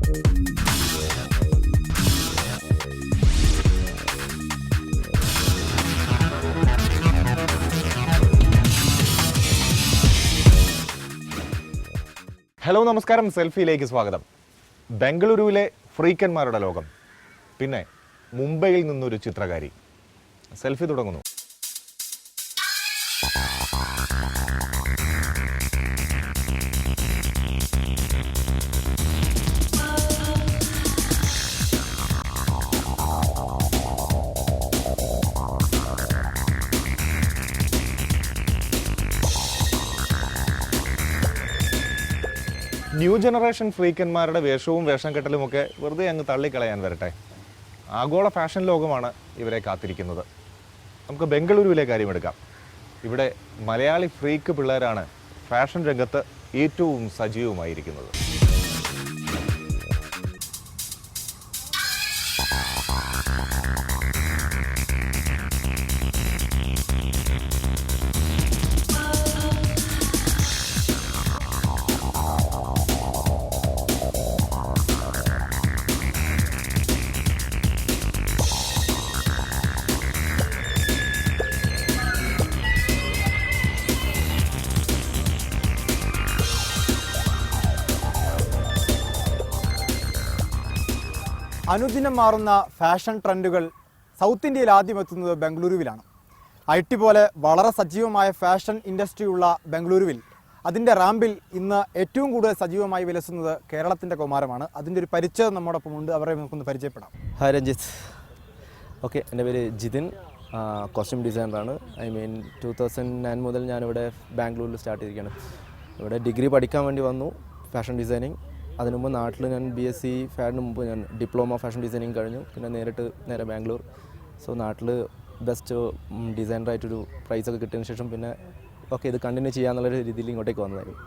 Hello നമസ്കാരം, സെൽഫിയിലേക്ക് സ്വാഗതം. ബംഗളൂരുവിലെ ഫ്രീക്കന്മാരുടെ ലോകം, പിന്നെ മുംബൈയിൽ നിന്നൊരു ചിത്രകാരി. സെൽഫി തുടങ്ങുന്നു. ന്യൂ ജനറേഷൻ ഫ്രീക്കന്മാരുടെ വേഷവും വേഷം കെട്ടലുമൊക്കെ വെറുതെ അങ്ങ് തള്ളിക്കളയാൻ വരട്ടെ. ആഗോള ഫാഷൻ ലോകമാണ് ഇവരെ കാത്തിരിക്കുന്നത്. നമുക്ക് ബംഗളൂരുവിലെ കാര്യമെടുക്കാം. ഇവിടെ മലയാളി ഫ്രീക്ക് പിള്ളേരാണ് ഫാഷൻ രംഗത്ത് ഏറ്റവും സജീവമായിരിക്കുന്നത്. അനുദിനം മാറുന്ന ഫാഷൻ ട്രെൻഡുകൾ സൗത്ത് ഇന്ത്യയിൽ ആദ്യം എത്തുന്നത് ബംഗളൂരുവിലാണ്. IT പോലെ വളരെ സജീവമായ ഫാഷൻ ഇൻഡസ്ട്രി ഉള്ള ബംഗളൂരുവിൽ അതിൻ്റെ റാമ്പിൽ ഇന്ന് ഏറ്റവും കൂടുതൽ സജീവമായി വിലസുന്നത് കേരളത്തിൻ്റെ കൗമാരമാണ്. അതിൻ്റെ ഒരു പരിചയം നമ്മോടൊപ്പം ഉണ്ട്. അവരെ നമുക്കൊന്ന് പരിചയപ്പെടാം. ഹായ് രഞ്ജിത്ത്. ഓക്കെ, എൻ്റെ പേര് ജിതിൻ, കോസ്റ്റ്യൂം ഡിസൈനറാണ്. 2009 മുതൽ ഞാനിവിടെ ബാംഗ്ലൂരിൽ സ്റ്റാർട്ട് ചെയ്തിരിക്കുകയാണ്. ഇവിടെ ഡിഗ്രി പഠിക്കാൻ വേണ്ടി വന്നു, ഫാഷൻ ഡിസൈനിങ്. അതിനു മുമ്പ് നാട്ടിൽ ഞാൻ BSc ഫാഡിന് മുമ്പ് ഞാൻ ഡിപ്ലോമ ഫാഷൻ ഡിസൈനിങ് കഴിഞ്ഞു. പിന്നെ നേരെ ബാംഗ്ലൂർ. സോ നാട്ടിൽ ബെസ്റ്റ് ഡിസൈനറായിട്ടൊരു പ്രൈസൊക്കെ കിട്ടിയതിന് ശേഷം പിന്നെ ഇത് കണ്ടിന്യൂ ചെയ്യാമെന്നുള്ളൊരു രീതിയിൽ ഇങ്ങോട്ടേക്ക് വന്നതായിരുന്നു.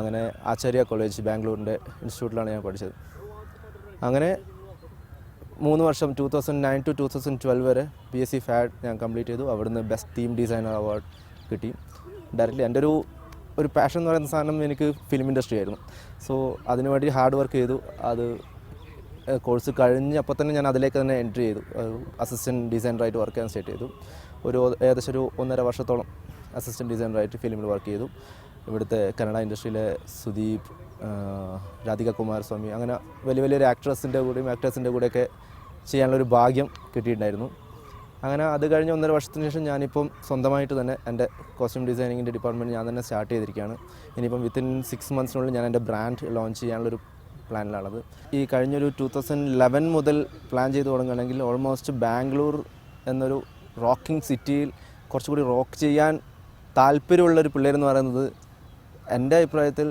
അങ്ങനെ ആചാര്യ കോളേജ് ബാംഗ്ലൂരിൻ്റെ ഇൻസ്റ്റിറ്റ്യൂട്ടിലാണ് ഞാൻ പഠിച്ചത്. അങ്ങനെ 3 വർഷം 2009 to 2012 വരെ BSc ഫാഡ് ഞാൻ കംപ്ലീറ്റ് ചെയ്തു. അവിടുന്ന് ബെസ്റ്റ് തീം ഡിസൈനർ അവാർഡ് കിട്ടി. ഡയറക്റ്റ്ലി എൻ്റെ ഒരു പാഷൻ എന്ന് പറയുന്ന സാധനം എനിക്ക് ഫിലിം ഇൻഡസ്ട്രി ആയിരുന്നു. സോ അതിനുവേണ്ടി ഹാർഡ് വർക്ക് ചെയ്തു. അത് കോഴ്സ് കഴിഞ്ഞപ്പോൾ തന്നെ ഞാൻ അതിലേക്ക് തന്നെ എൻട്രി ചെയ്തു. അസിസ്റ്റൻറ്റ് ഡിസൈനറായിട്ട് വർക്ക് ചെയ്യാൻ സ്റ്റാർട്ട് ചെയ്തു. ഏകദേശം ഒരു 1.5 വർഷത്തോളം അസിസ്റ്റൻറ്റ് ഡിസൈനറായിട്ട് ഫിലിമിൽ വർക്ക് ചെയ്തു. ഇവിടുത്തെ കന്നഡ ഇൻഡസ്ട്രിയിലെ സുദീപ്, രാധിക കുമാരസ്വാമി, അങ്ങനെ വലിയൊരു ആക്ടേഴ്സിൻ്റെ കൂടെയൊക്കെ ചെയ്യാനുള്ളൊരു ഭാഗ്യം കിട്ടിയിട്ടുണ്ടായിരുന്നു. അങ്ങനെ അത് കഴിഞ്ഞ് 1.5 വർഷത്തിന് ശേഷം ഞാനിപ്പം സ്വന്തമായിട്ട് തന്നെ എൻ്റെ കോസ്റ്റ്യൂം ഡിസൈനിങ്ങിൻ്റെ ഡിപ്പാർട്ട്മെൻറ്റ് ഞാൻ തന്നെ സ്റ്റാർട്ട് ചെയ്തിരിക്കുകയാണ്. ഇനിയിപ്പം വിത്തിൻ 6 മന്ത്സിനുള്ളിൽ ഞാൻ എൻ്റെ ബ്രാൻഡ് ലോഞ്ച് ചെയ്യാനുള്ളൊരു പ്ലാനിലാണത്. ഈ കഴിഞ്ഞൊരു 2011 മുതൽ പ്ലാൻ ചെയ്ത് തുടങ്ങുകയാണെങ്കിൽ ഓൾമോസ്റ്റ് ബാംഗ്ലൂർ എന്നൊരു റോക്കിംഗ് സിറ്റിയിൽ കുറച്ചുകൂടി റോക്ക് ചെയ്യാൻ താല്പര്യമുള്ളൊരു പിള്ളേരെന്ന് പറയുന്നത് എൻ്റെ അഭിപ്രായത്തിൽ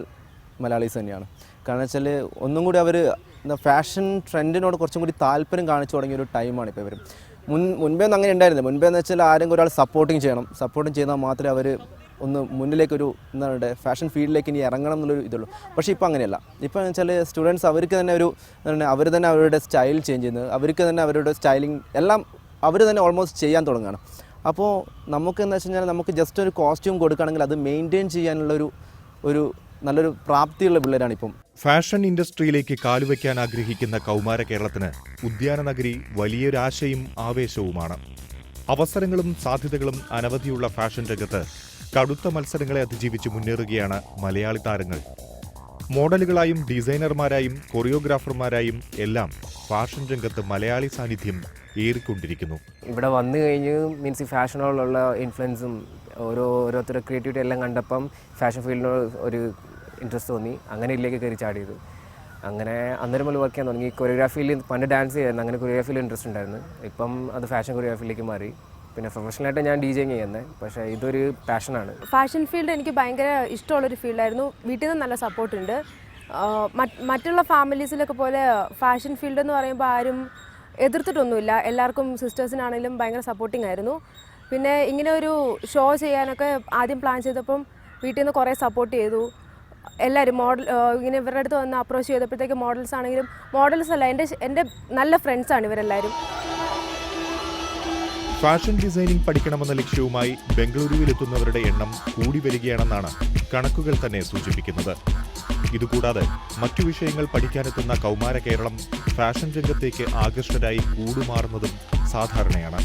മലയാളീസ് തന്നെയാണ്. കാരണം വെച്ചാൽ ഒന്നും കൂടി അവർ ഫാഷൻ ട്രെൻഡിനോട് കുറച്ചും കൂടി താല്പര്യം കാണിച്ചു തുടങ്ങിയൊരു ടൈമാണ് ഇപ്പോൾ ഇവർ. മുൻപേ ഒന്നും അങ്ങനെ ഉണ്ടായിരുന്നില്ല. മുൻപേന്ന് വെച്ചാൽ ആരെങ്കിലും ഒരാൾ സപ്പോർട്ടിങ് ചെയ്താൽ മാത്രമേ അവർ ഒന്ന് മുന്നിലേക്കൊരു എന്താണ് ഫാഷൻ ഫീൽഡിലേക്ക് ഇനി ഇറങ്ങണം എന്നുള്ളൊരു ഇതുള്ളൂ. പക്ഷേ ഇപ്പോൾ അങ്ങനെയല്ല. ഇപ്പോൾ എന്ന് വെച്ചാൽ സ്റ്റുഡൻസ് അവർക്ക് തന്നെ അവർ തന്നെ അവരുടെ സ്റ്റൈൽ ചേഞ്ച് ചെയ്യുന്നത്, അവർക്ക് തന്നെ അവരുടെ സ്റ്റൈലിംഗ് എല്ലാം അവർ തന്നെ ഓൾമോസ്റ്റ് ചെയ്യാൻ തുടങ്ങുകയാണ്. അപ്പോൾ നമുക്ക് എന്ന് വെച്ച് കഴിഞ്ഞാൽ നമുക്ക് ജസ്റ്റ് ഒരു കോസ്റ്റ്യൂം കൊടുക്കുകയാണെങ്കിൽ അത് മെയിൻറ്റെയിൻ ചെയ്യാനുള്ളൊരു നല്ലൊരു പ്രാപ്തിയുള്ള പിള്ളേരാണ് ഇപ്പം. ഫാഷൻ ഇൻഡസ്ട്രിയിലേക്ക് കാലുവയ്ക്കാൻ ആഗ്രഹിക്കുന്ന കൗമാര കേരളത്തിന് ഉദ്യാനനഗരി വലിയൊരാശയും ആവേശവുമാണ്. അവസരങ്ങളും സാധ്യതകളും അനവധിയുള്ള ഫാഷൻ രംഗത്ത് കടുത്ത മത്സരങ്ങളെ അതിജീവിച്ച് മുന്നേറുകയാണ് മലയാളി താരങ്ങൾ. മോഡലുകളായും ഡിസൈനർമാരായും കൊറിയോഗ്രാഫർമാരായും എല്ലാം ഫാഷൻ രംഗത്ത് മലയാളി സാന്നിധ്യം ഏറിക്കൊണ്ടിരിക്കുന്നു. ഇവിടെ വന്നു കഴിഞ്ഞ് ഈ ഫാഷനോടുള്ള ഇൻഫ്ലുവൻസും ഓരോരുത്തരുടെ ക്രിയേറ്റിവിറ്റി എല്ലാം കണ്ടപ്പം ഫാഷൻ ഫീൽഡിനോട് ഒരു ഇൻട്രസ്റ്റ് തോന്നി. അങ്ങനെ ഇതിലേക്ക് കയറി ചാടിയത്. അങ്ങനെ അന്നേരം മുതൽ വർക്ക് ചെയ്യാൻ തുടങ്ങി. കൊറിയോഗ്രാഫിയിൽ പണ്ട് ഡാൻസ് ചെയ്യായിരുന്നു, അങ്ങനെ കൊറിയോഗ്രാഫിയിൽ ഇൻട്രസ്റ്റ് ഉണ്ടായിരുന്നു. ഇപ്പം അത് ഫാഷൻ കൊറിയോഗ്രാഫിയിലേക്ക് മാറി. പിന്നെ പ്രൊഫഷണലായിട്ട് ഞാൻ DJing ചെയ്യുന്നത്, പക്ഷേ ഇതൊരു പാഷനാണ്. ഫാഷൻ ഫീൽഡ് എനിക്ക് ഭയങ്കര ഇഷ്ടമുള്ളൊരു ഫീൽഡായിരുന്നു. വീട്ടിൽ നിന്ന് നല്ല സപ്പോർട്ടുണ്ട്. മറ്റുള്ള ഫാമിലീസിലൊക്കെ പോലെ ഫാഷൻ ഫീൽഡ് എന്ന് പറയുമ്പോൾ ആരും എതിർത്തിട്ടൊന്നുമില്ല. എല്ലാവർക്കും സിസ്റ്റേഴ്സിനാണെങ്കിലും ഭയങ്കര സപ്പോർട്ടിങ് ആയിരുന്നു. പിന്നെ ഇങ്ങനെ ഒരു ഷോ ചെയ്യാനൊക്കെ ആദ്യം പ്ലാൻ ചെയ്തപ്പം വീട്ടിൽ നിന്ന് കുറേ സപ്പോർട്ട് ചെയ്തു. എല്ലാവരും ഇങ്ങനെ ഇവരുടെ അടുത്ത് വന്ന് അപ്രോച്ച് ചെയ്തപ്പോഴത്തേക്ക് മോഡൽസ് ആണെങ്കിലും മോഡൽസ് അല്ല, എൻ്റെ നല്ല ഫ്രണ്ട്സാണ് ഇവരെല്ലാവരും. ഫാഷൻ ഡിസൈനിംഗ് പഠിക്കണമെന്ന ലക്ഷ്യവുമായി ബംഗളൂരുവിലെത്തുന്നവരുടെ എണ്ണം കൂടി വരികയാണെന്നാണ് കണക്കുകൾ തന്നെ സൂചിപ്പിക്കുന്നത്. ഇതുകൂടാതെ മറ്റു വിഷയങ്ങൾ പഠിക്കാനെത്തുന്ന കൗമാര കേരളം ഫാഷൻ രംഗത്തേക്ക് ആകൃഷ്ടരായി കൂടുമാറുന്നതും സാധാരണയാണ്.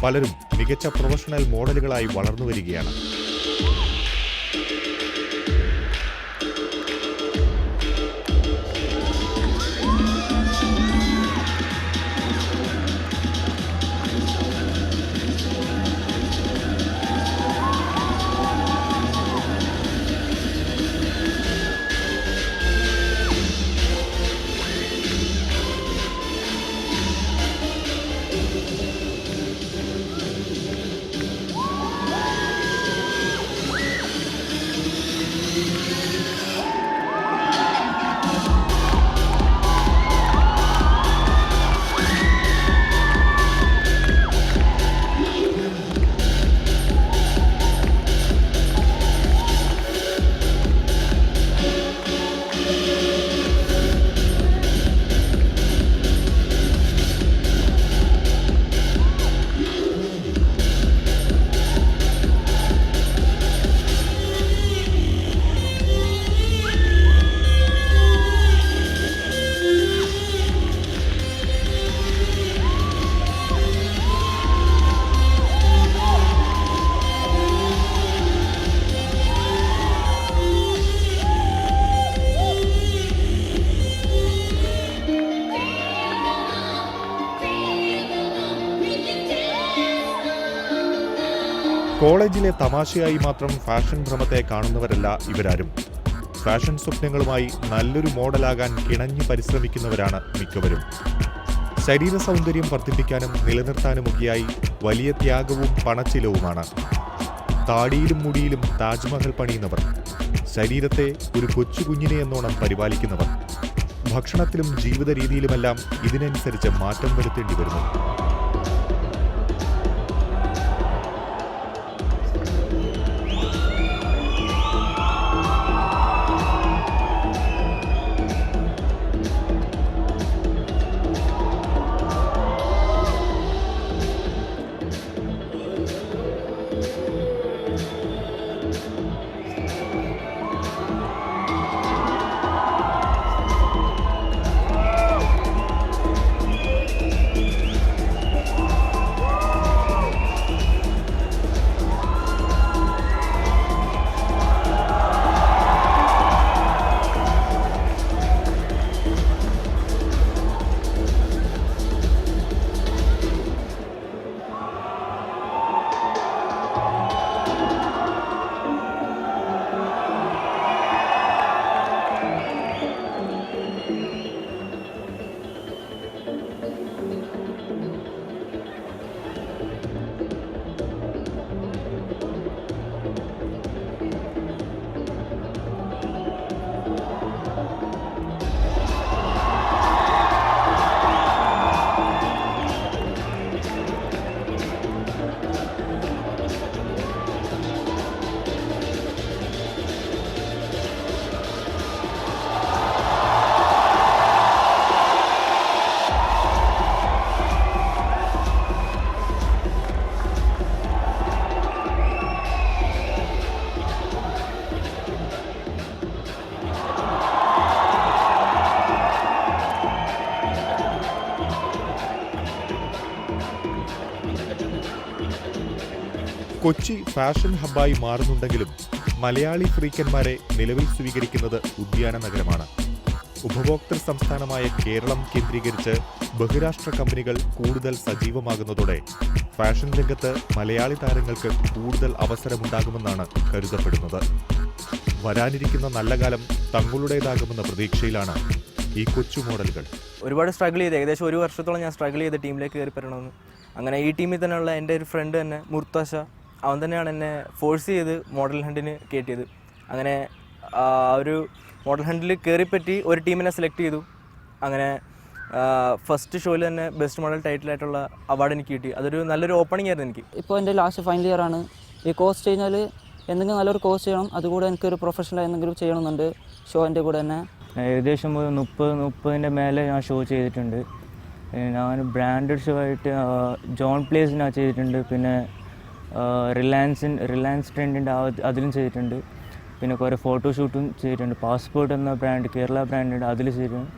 പലരും മികച്ച പ്രൊഫഷണൽ മോഡലുകളായി വളർന്നു വരികയാണ്. കോളേജിലെ തമാശയായി മാത്രം ഫാഷൻ ഭ്രമത്തെ കാണുന്നവരല്ല ഇവരാരും. ഫാഷൻ സ്വപ്നങ്ങളുമായി നല്ലൊരു മോഡലാകാൻ കിണഞ്ഞു പരിശ്രമിക്കുന്നവരാണ് മിക്കവരും. ശരീര സൗന്ദര്യം വർദ്ധിപ്പിക്കാനും നിലനിർത്താനുമൊക്കെയായി വലിയ ത്യാഗവും പണച്ചിലവുമാണ്. താടിയിലും മുടിയിലും താജ്മഹൽ പണിയുന്നവർ, ശരീരത്തെ ഒരു കൊച്ചുകുഞ്ഞിനെ എന്നോണം പരിപാലിക്കുന്നവർ, ഭക്ഷണത്തിലും ജീവിത രീതിയിലുമെല്ലാം ഇതിനനുസരിച്ച് മാറ്റം വരുത്തേണ്ടി വരുന്നു. കൊച്ചി ഫാഷൻ ഹബ്ബായി മാറുന്നുണ്ടെങ്കിലും മലയാളി ഫ്രീക്കന്മാരെ നിലവിൽ സ്വീകരിക്കുന്നത് ഉദ്യാന നഗരമാണ്. ഉപഭോക്തൃ സംസ്ഥാനമായ കേരളം കേന്ദ്രീകരിച്ച് ബഹുരാഷ്ട്ര കമ്പനികൾ കൂടുതൽ സജീവമാകുന്നതോടെ ഫാഷൻ രംഗത്ത് മലയാളി താരങ്ങൾക്ക് കൂടുതൽ അവസരമുണ്ടാകുമെന്നാണ് കരുതപ്പെടുന്നത്. വരാനിരിക്കുന്ന നല്ല കാലം തങ്ങളുടേതാകുമെന്ന പ്രതീക്ഷയിലാണ് ഈ കൊച്ചു മോഡലുകൾ. ഒരുപാട് സ്ട്രഗിൾ ചെയ്ത് ഏകദേശം ഒരു വർഷത്തോളം ഞാൻ സ്ട്രഗിൾ ചെയ്ത് ടീമിലേക്ക് കയറി വരണമെന്ന്. അങ്ങനെ ഈ ടീമിൽ തന്നെയുള്ള എൻ്റെ ഒരു ഫ്രണ്ട് തന്നെ മുർത്താഷ, അവൻ തന്നെയാണ് എന്നെ ഫോഴ്സ് ചെയ്ത് മോഡൽ ഹണ്ടിന് കയറ്റിയത്. അങ്ങനെ ഒരു മോഡൽ ഹണ്ടിൽ കയറിപ്പറ്റി ഒരു ടീമിനെ സെലക്ട് ചെയ്തു. അങ്ങനെ ഫസ്റ്റ് ഷോയിൽ തന്നെ ബെസ്റ്റ് മോഡൽ ടൈറ്റിലായിട്ടുള്ള അവാർഡ് എനിക്ക് കിട്ടി. അതൊരു നല്ലൊരു ഓപ്പണിംഗ് ആയിരുന്നു എനിക്ക്. ഇപ്പോൾ എൻ്റെ ലാസ്റ്റ് ഫൈനൽ ഇയർ ആണ്. ഈ കോഴ്സ് കഴിഞ്ഞാൽ എന്തെങ്കിലും നല്ലൊരു കോഴ്സ് ചെയ്യണം, അതുകൂടെ എനിക്കൊരു പ്രൊഫഷണൽ എന്തെങ്കിലും ചെയ്യണമെന്നുണ്ട് ഷോൻ്റെ കൂടെ തന്നെ. ഏകദേശം ഒരു 30-30ൻ്റെ മേലെ ഞാൻ ഷോ ചെയ്തിട്ടുണ്ട്. ഞാൻ ബ്രാൻഡഡ് ഷോ ആയിട്ട് ജോൺ പ്ലേസിനാ ചെയ്തിട്ടുണ്ട്, പിന്നെ റിലയൻസ് ട്രെൻഡിൻ്റെ അതിലും ചെയ്തിട്ടുണ്ട്. പിന്നെ കുറേ ഫോട്ടോഷൂട്ടും ചെയ്തിട്ടുണ്ട്. പാസ്പോർട്ട് എന്ന ബ്രാൻഡ്, കേരള ബ്രാൻഡ് അതിൽ ചെയ്തിട്ടുണ്ട്.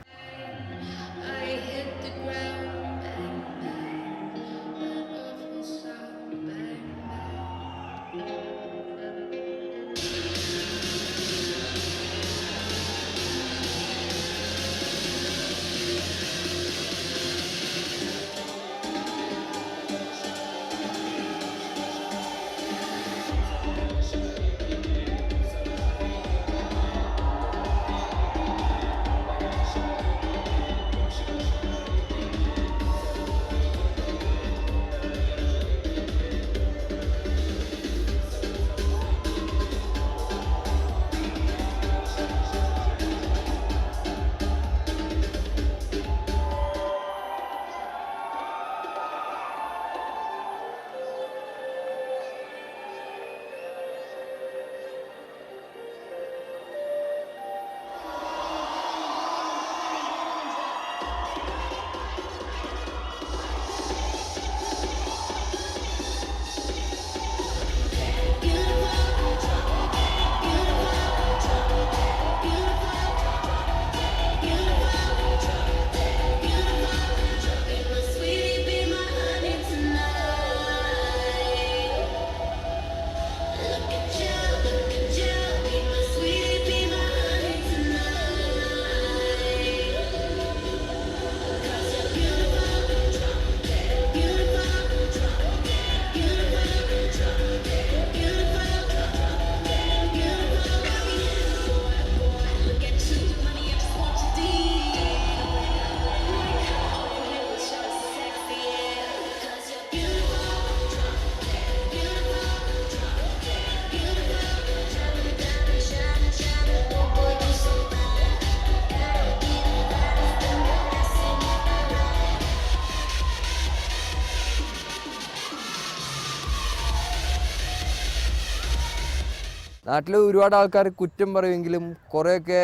നാട്ടിൽ ഒരുപാട് ആൾക്കാർ കുറ്റം പറയുമെങ്കിലും കുറേയൊക്കെ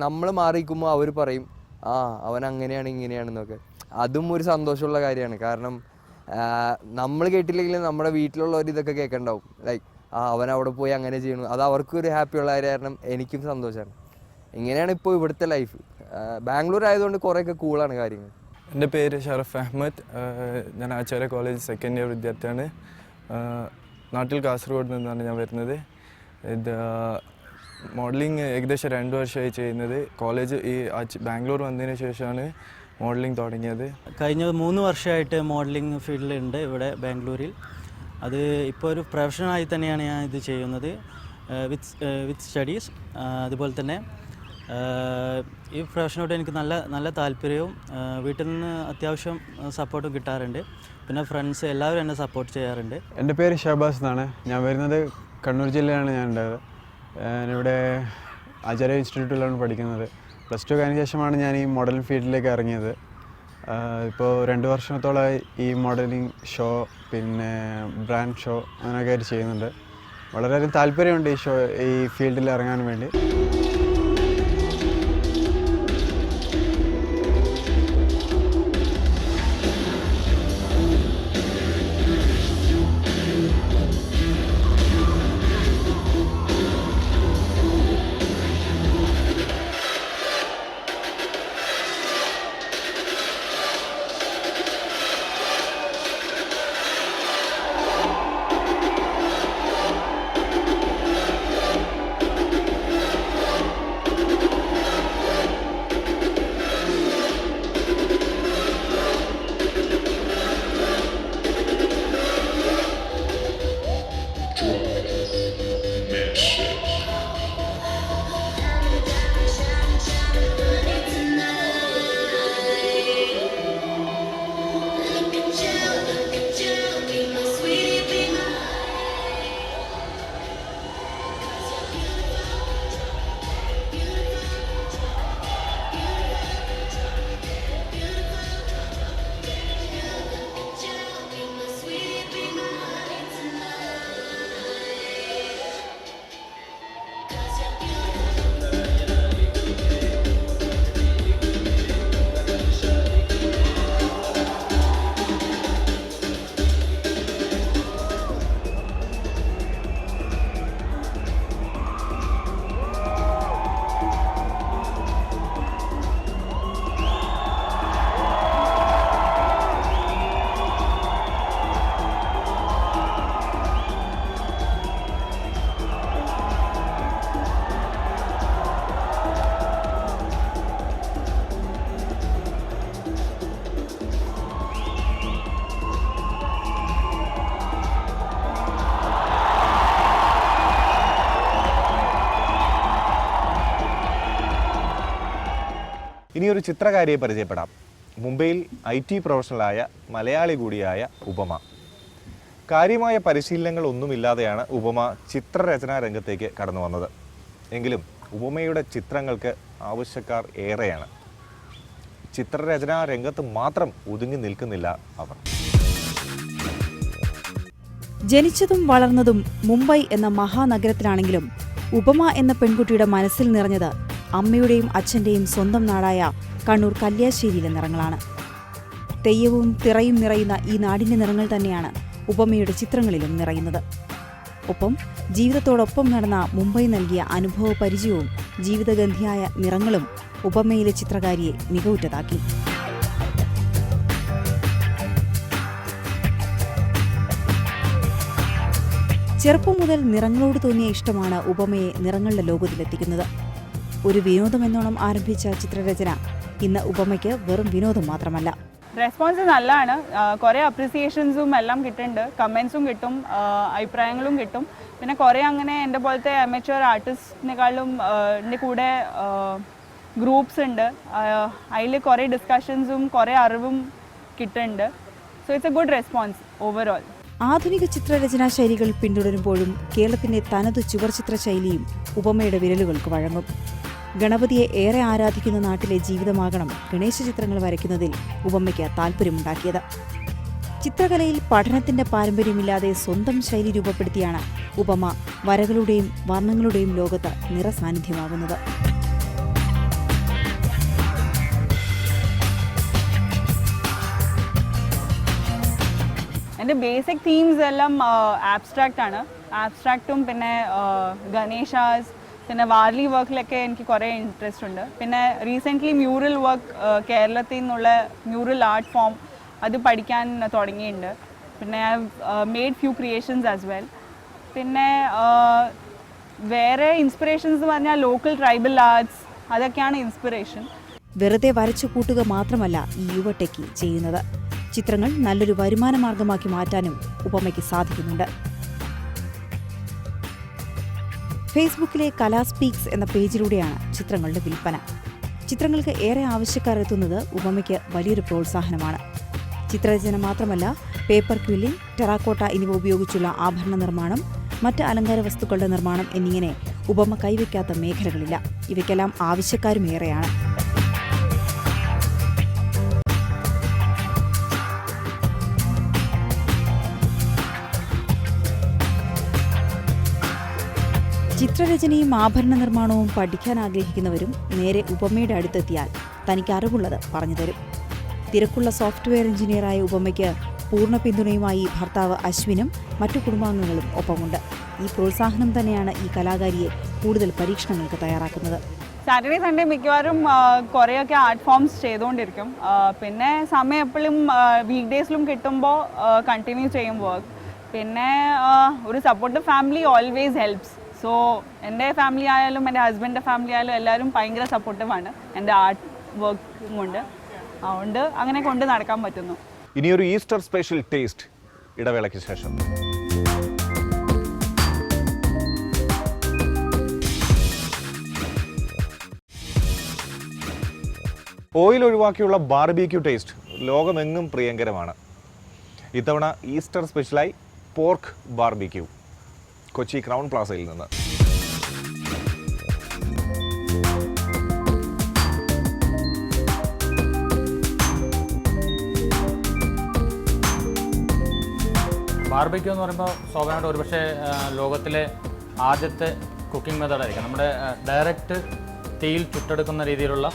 നമ്മൾ മാറിയിരിക്കുമ്പോൾ അവർ പറയും ആ അവൻ അങ്ങനെയാണ് ഇങ്ങനെയാണെന്നൊക്കെ. അതും ഒരു സന്തോഷമുള്ള കാര്യമാണ്. കാരണം നമ്മൾ കേട്ടില്ലെങ്കിലും നമ്മുടെ വീട്ടിലുള്ളവർ ഇതൊക്കെ കേൾക്കണ്ടാവും. ലൈക്ക് അവൻ അവിടെ പോയി അങ്ങനെ ചെയ്യണു, അത് അവർക്കൊരു ഹാപ്പിയുള്ള കാര്യം. കാരണം എനിക്കും സന്തോഷമാണ്. ഇങ്ങനെയാണ് ഇപ്പോൾ ഇവിടുത്തെ ലൈഫ്. ബാംഗ്ലൂർ ആയതുകൊണ്ട് കുറേയൊക്കെ കൂളാണ് കാര്യങ്ങൾ. എൻ്റെ പേര് ഷറഫ് അഹമ്മദ്. ഞാൻ ആചാര്യ കോളേജ് സെക്കൻഡ് ഇയർ വിദ്യാർത്ഥിയാണ്. നാട്ടിൽ കാസർഗോഡ് നിന്നാണ് ഞാൻ വരുന്നത്. ഇത് മോഡലിംഗ് ഏകദേശം 2 വർഷമായി ചെയ്യുന്നത്. കോളേജ് ഈ ബാംഗ്ലൂർ വന്നതിന് ശേഷമാണ് മോഡലിംഗ് തുടങ്ങിയത്. കഴിഞ്ഞ 3 വർഷമായിട്ട് മോഡലിംഗ് ഫീൽഡിലുണ്ട് ഇവിടെ ബാംഗ്ലൂരിൽ. അത് ഇപ്പോൾ ഒരു പ്രൊഫഷണലായി തന്നെയാണ് ഞാൻ ഇത് ചെയ്യുന്നത്, വിത്ത് സ്റ്റഡീസ്. അതുപോലെ തന്നെ ഈ പ്രൊഫഷനോട് എനിക്ക് നല്ല താല്പര്യവും വീട്ടിൽ നിന്ന് അത്യാവശ്യം സപ്പോർട്ടും കിട്ടാറുണ്ട്. പിന്നെ ഫ്രണ്ട്സ് എല്ലാവരും എന്നെ സപ്പോർട്ട് ചെയ്യാറുണ്ട്. എൻ്റെ പേര് ഷഹബാസ് എന്നാണ്. ഞാൻ വരുന്നത് കണ്ണൂർ ജില്ലയിലാണ് ഞാൻ ഉണ്ടായത്. ഞാനിവിടെ ആചാര്യ ഇൻസ്റ്റിറ്റ്യൂട്ടിലാണ് പഠിക്കുന്നത്. +2 കഴിഞ്ഞ ശേഷമാണ് ഞാൻ ഈ മോഡലിംഗ് ഫീൽഡിലേക്ക് ഇറങ്ങിയത്. ഇപ്പോൾ 2 വർഷത്തോളമായി ഈ മോഡലിംഗ് ഷോ, പിന്നെ ബ്രാൻഡ് ഷോ അങ്ങനെയൊക്കെ ആയിട്ട് ചെയ്യുന്നുണ്ട്. വളരെയധികം താല്പര്യമുണ്ട് ഈ ഫീൽഡിൽ ഇറങ്ങാൻ വേണ്ടി. ഇനിയൊരു ചിത്രകാരിയെ പരിചയപ്പെടാം. മുംബൈയിൽ IT പ്രൊഫഷണലായ മലയാളി കൂടിയായ ഉപമ. കാര്യമായ പരിശീലനങ്ങളൊന്നുമില്ലാതെയാണ് ഉപമ ചിത്രരചനാ രംഗത്തേക്ക് കടന്നു വന്നത്. എങ്കിലും ഉപമയുടെ ചിത്രങ്ങൾക്ക് ആവശ്യക്കാർ ഏറെയാണ്. ചിത്രരചനാ രംഗത്ത് മാത്രം ഒതുങ്ങി നിൽക്കുന്നില്ല അവർ. ജനിച്ചതും വളർന്നതും മുംബൈ എന്ന മഹാനഗരത്തിലാണെങ്കിലും ഉപമ എന്ന പെൺകുട്ടിയുടെ മനസ്സിൽ നിറഞ്ഞത് അമ്മയുടെയും അച്ഛൻ്റെയും സ്വന്തം നാടായ കണ്ണൂർ കല്യാശ്ശേരിയിലെ നിറങ്ങളാണ്. തെയ്യവും തിറയും നിറയുന്ന ഈ നാടിൻ്റെ നിറങ്ങൾ തന്നെയാണ് ഉപമയുടെ ചിത്രങ്ങളിലും നിറയുന്നത്. ഒപ്പം ജീവിതത്തോടൊപ്പം നടന്ന മുംബൈ നൽകിയ അനുഭവ പരിചയവും ജീവിതഗന്ധിയായ നിറങ്ങളും ഉപമയിലെ ചിത്രകാരിയെ മികവുറ്റതാക്കി. ചെറുപ്പം മുതൽ നിറങ്ങളോട് തോന്നിയ ഇഷ്ടമാണ് ഉപമയെ നിറങ്ങളുടെ ലോകത്തിലെത്തിക്കുന്നത്. ഒരു വിനോദമെന്നോണം ആരംഭിച്ച ചിത്രരചന ഇന്ന് ഉപമയ്ക്ക് വെറും വിനോദം മാത്രമല്ല. റെസ്പോൺസ് നല്ലതാണ്. കുറേ അപ്രിസിയേഷൻസും എല്ലാം കിട്ടുന്നുണ്ട്, കമൻസും കിട്ടും, അഭിപ്രായങ്ങളും കിട്ടും. പിന്നെ കുറേ അങ്ങനെ എൻ്റെ പോലത്തെ അമച്വർ ആർട്ടിസ്റ്റിനെക്കാളും എൻ്റെ കൂടെ ഗ്രൂപ്പ്സ് ഉണ്ട്, അതിൽ കുറേ ഡിസ്കഷൻസും കുറേ അറിവും കിട്ടുന്നുണ്ട്. So it's A good response overall. ആധുനിക ചിത്രരചനാ ശൈലികൾ പിന്തുടരുമ്പോഴും കേരളത്തിന്റെ തനതു ചുവർചിത്ര ശൈലിയും ഉപമയുടെ വിരലുകൾക്ക് വഴങ്ങും. ഗണപതിയെ ഏറെ ആരാധിക്കുന്ന നാട്ടിലെ ജീവിതമാകണം ഗണേശ ചിത്രങ്ങൾ വരയ്ക്കുന്നതിൽ ഉപമയ്ക്ക് താല്പര്യമുണ്ടാക്കിയത്. ചിത്രകലയിൽ പഠനത്തിന്റെ പാരമ്പര്യമില്ലാതെ സ്വന്തം ശൈലി രൂപപ്പെടുത്തിയാണ് ഉപമ വരകളുടെയും വർണ്ണങ്ങളുടെയും ലോകത്ത് നിറസാന്നിധ്യമാകുന്നത്. എൻ്റെ ബേസിക് തീംസ് എല്ലാം ആബ്സ്ട്രാക്റ്റ് ആണ്. ആബ്സ്ട്രാക്റ്റും പിന്നെ ഗണേശാസ് പിന്നെ വാർലി വർക്കിലൊക്കെ എനിക്ക് കുറേ ഇൻട്രസ്റ്റ് ഉണ്ട്. പിന്നെ റീസെൻ്റ്ലി മ്യൂറൽ വർക്ക് കേരളത്തിൽ നിന്നുള്ള മ്യൂറൽ ആർട്ട് ഫോം അത് പഠിക്കാൻ തുടങ്ങിയിട്ടുണ്ട്. പിന്നെ I have made few creations as well. പിന്നെ വേറെ ഇൻസ്പിറേഷൻസ് എന്ന് പറഞ്ഞാൽ ലോക്കൽ ട്രൈബൽ ആർട്സ്, അതൊക്കെയാണ് ഇൻസ്പിറേഷൻ. വെറുതെ വരച്ചു കൂട്ടുക മാത്രമല്ല ഈ യുവ ടെക്കി ചെയ്യുന്നത്. ചിത്രങ്ങൾ നല്ലൊരു വരുമാന മാർഗമാക്കി മാറ്റാനും ഉപമയ്ക്ക് സാധിക്കുന്നുണ്ട്. ഫേസ്ബുക്കിലെ കലാസ്പീക്സ് എന്ന പേജിലൂടെയാണ് ചിത്രങ്ങളുടെ വിൽപ്പന. ചിത്രങ്ങൾക്ക് ഏറെ ആവശ്യക്കാർ എത്തുന്നത് ഉപമയ്ക്ക് വലിയൊരു പ്രോത്സാഹനമാണ്. ചിത്രരചന മാത്രമല്ല, പേപ്പർ ക്വില്ലിംഗ്, ടെറാക്കോട്ട എന്നിവ ഉപയോഗിച്ചുള്ള ആഭരണ നിർമ്മാണം, മറ്റ് അലങ്കാര വസ്തുക്കളുടെ നിർമ്മാണം എന്നിങ്ങനെ ഉപമ കൈവയ്ക്കാത്ത മേഖലകളില്ല. ഇവയ്ക്കെല്ലാം ആവശ്യക്കാരും ഏറെയാണ്. ചിത്രരചനയും ആഭരണ നിർമ്മാണവും പഠിക്കാൻ ആഗ്രഹിക്കുന്നവരും നേരെ ഉപമയുടെ അടുത്തെത്തിയാൽ തനിക്ക് അറിവുള്ളത് പറഞ്ഞുതരും. തിരക്കുള്ള സോഫ്റ്റ്വെയർ എഞ്ചിനീയറായ ഉപമയ്ക്ക് പൂർണ്ണ പിന്തുണയുമായി ഭർത്താവ് അശ്വിനും മറ്റു കുടുംബാംഗങ്ങളും ഒപ്പമുണ്ട്. ഈ പ്രോത്സാഹനം തന്നെയാണ് ഈ കലാകാരിയെ കൂടുതൽ പരീക്ഷണങ്ങൾക്ക് തയ്യാറാക്കുന്നത്. സാറ്റർഡേ സൺഡേ മിക്കവാറും കുറേയൊക്കെ ആർട്ട് ഫോംസ് ചെയ്തുകൊണ്ടിരിക്കും. പിന്നെ സമയം എപ്പോഴും വീക്ക് ഡേയ്സിലും കിട്ടുമ്പോൾ കണ്ടിന്യൂ ചെയ്യും വർക്ക്. പിന്നെ ഒരു supportive family always helps. So എൻ്റെ ഫാമിലി ആയാലും എൻ്റെ ഹസ്ബൻഡിൻ്റെ ഫാമിലി ആയാലും എല്ലാവരും ഭയങ്കര സപ്പോർട്ടീവാണ് എൻ്റെ ആർട്ട് വർക്ക് കൊണ്ട്. അതുകൊണ്ട് അങ്ങനെ കൊണ്ട് നടക്കാൻ പറ്റുന്നു. ഇനിയൊരു ഈസ്റ്റർ സ്പെഷ്യൽ ടേസ്റ്റ് ഇടവേളയ്ക്ക് ശേഷം. ഓയിൽ ഒഴിവാക്കിയുള്ള ബാർബിക്യൂ ടേസ്റ്റ് ലോകമെങ്ങും പ്രിയങ്കരമാണ്. ഇത്തവണ ഈസ്റ്റർ സ്പെഷ്യലായി പോർക്ക് ബാർബിക്യൂ കൊച്ചി ക്രൗൺ പ്ലാസയിൽ നിന്ന്. ബാർബിക്യൂ എന്ന് പറയുമ്പോൾ സ്വാഭാവികമായിട്ട് ഒരുപക്ഷെ ലോകത്തിലെ ആദ്യത്തെ കുക്കിംഗ് മെത്തേഡായിരിക്കും. നമ്മുടെ ഡയറക്റ്റ് തീയിൽ ചുട്ടെടുക്കുന്ന രീതിയിലുള്ള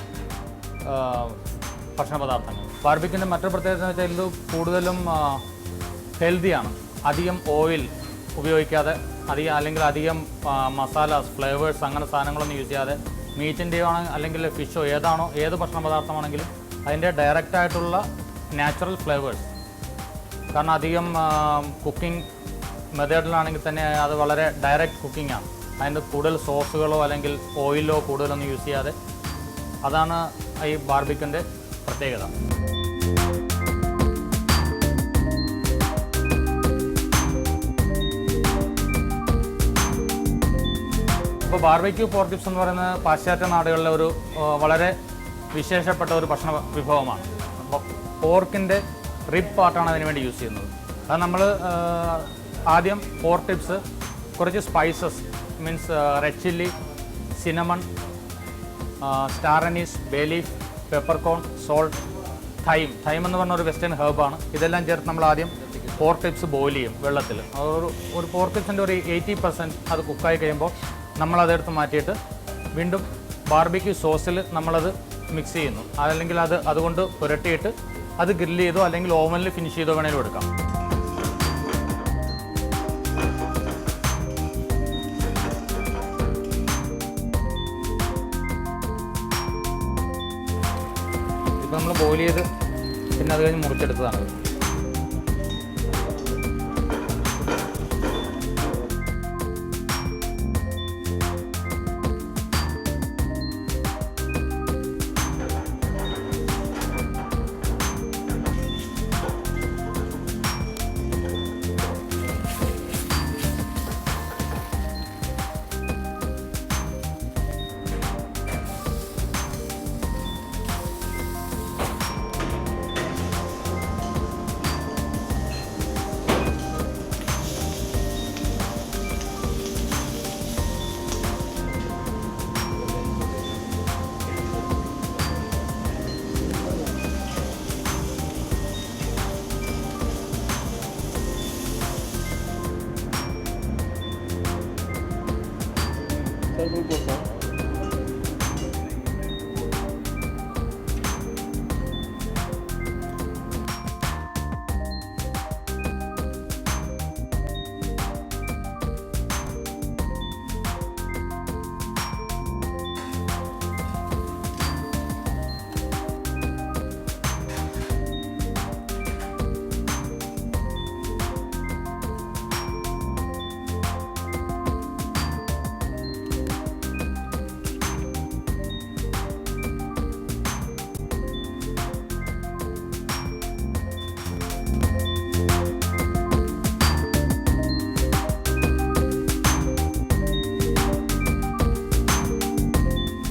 ഭക്ഷണ പദാർത്ഥങ്ങൾ. ബാർബിക്യൂവിൻ്റെ മറ്റൊരു പ്രത്യേകത എന്ന് വെച്ചാൽ ഇത് കൂടുതലും ഹെൽത്തിയാണ്. അധികം ഓയിൽ ഉപയോഗിക്കാതെ അല്ലെങ്കിൽ അധികം മസാലാസ്, ഫ്ലേവേഴ്സ് അങ്ങനെ സാധനങ്ങളൊന്നും യൂസ് ചെയ്യാതെ മീറ്റിൻ്റെയോ അല്ലെങ്കിൽ ഫിഷോ ഏത് ഭക്ഷണ പദാർത്ഥമാണെങ്കിലും അതിൻ്റെ ഡയറക്റ്റായിട്ടുള്ള നാച്ചുറൽ ഫ്ലേവേഴ്സ്. കാരണം അധികം കുക്കിംഗ് മെത്തേഡിലാണെങ്കിൽ തന്നെ അത് വളരെ ഡയറക്റ്റ് കുക്കിംഗ് ആണ്. അതിൻ്റെ കൂടുതൽ സോസുകളോ അല്ലെങ്കിൽ ഓയിലോ കൂടുതലൊന്നും യൂസ് ചെയ്യാതെ. അതാണ് ഈ ബാർബിക്യൂവിൻ്റെ പ്രത്യേകത. ഇപ്പോൾ ബാർബിക്യൂ പോർക്ക് ടിപ്സ് എന്ന് പറയുന്നത് പാശ്ചാത്യ നാടുകളിലെ ഒരു വളരെ വിശേഷപ്പെട്ട ഒരു ഭക്ഷണ വിഭവമാണ്. അപ്പോൾ പോർക്കിൻ്റെ റിബ് പാർട്ടാണ് അതിന് വേണ്ടി യൂസ് ചെയ്യുന്നത്. അത് നമ്മൾ ആദ്യം പോർക്ക് ടിപ്സ്, കുറച്ച് spices means red chilli, cinnamon, star Anees, bay leaf, peppercorn, salt, thyme എന്ന് പറഞ്ഞ ഒരു വെസ്റ്റേൺ ഹെർബാണ്. ഇതെല്ലാം ചേർത്ത് നമ്മൾ ആദ്യം പോർക്ക് ടിപ്സ് ബോയിൽ ചെയ്യും വെള്ളത്തിൽ. ഒരു പോർക്ക് ടിപ്സിൻ്റെ ഒരു 80% അത് കുക്കായി കഴിയുമ്പോൾ നമ്മളതെടുത്ത് മാറ്റിയിട്ട് വീണ്ടും ബാർബിക്യൂ സോസിൽ നമ്മളത് മിക്സ് ചെയ്യുന്നു. അതല്ലെങ്കിൽ അതുകൊണ്ട് പുരട്ടിയിട്ട് അത് ഗ്രില്ല് ചെയ്തോ അല്ലെങ്കിൽ ഓവനിൽ ഫിനിഷ് ചെയ്തോ വേണേലും എടുക്കാം. ഇപ്പോൾ നമ്മൾ ബോയിൽ ചെയ്ത് പിന്നെ അത് കഴിഞ്ഞ് മുറിച്ചെടുത്തതാണ്.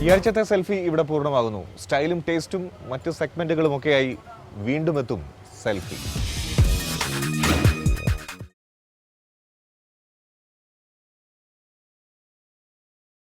ഈ ആഴ്ചത്തെ സെൽഫി ഇവിടെ പൂർണ്ണമാകുന്നു. സ്റ്റൈലും ടേസ്റ്റും മറ്റ് സെഗ്മെന്റുകളുമൊക്കെയായി വീണ്ടും എത്തും സെൽഫി.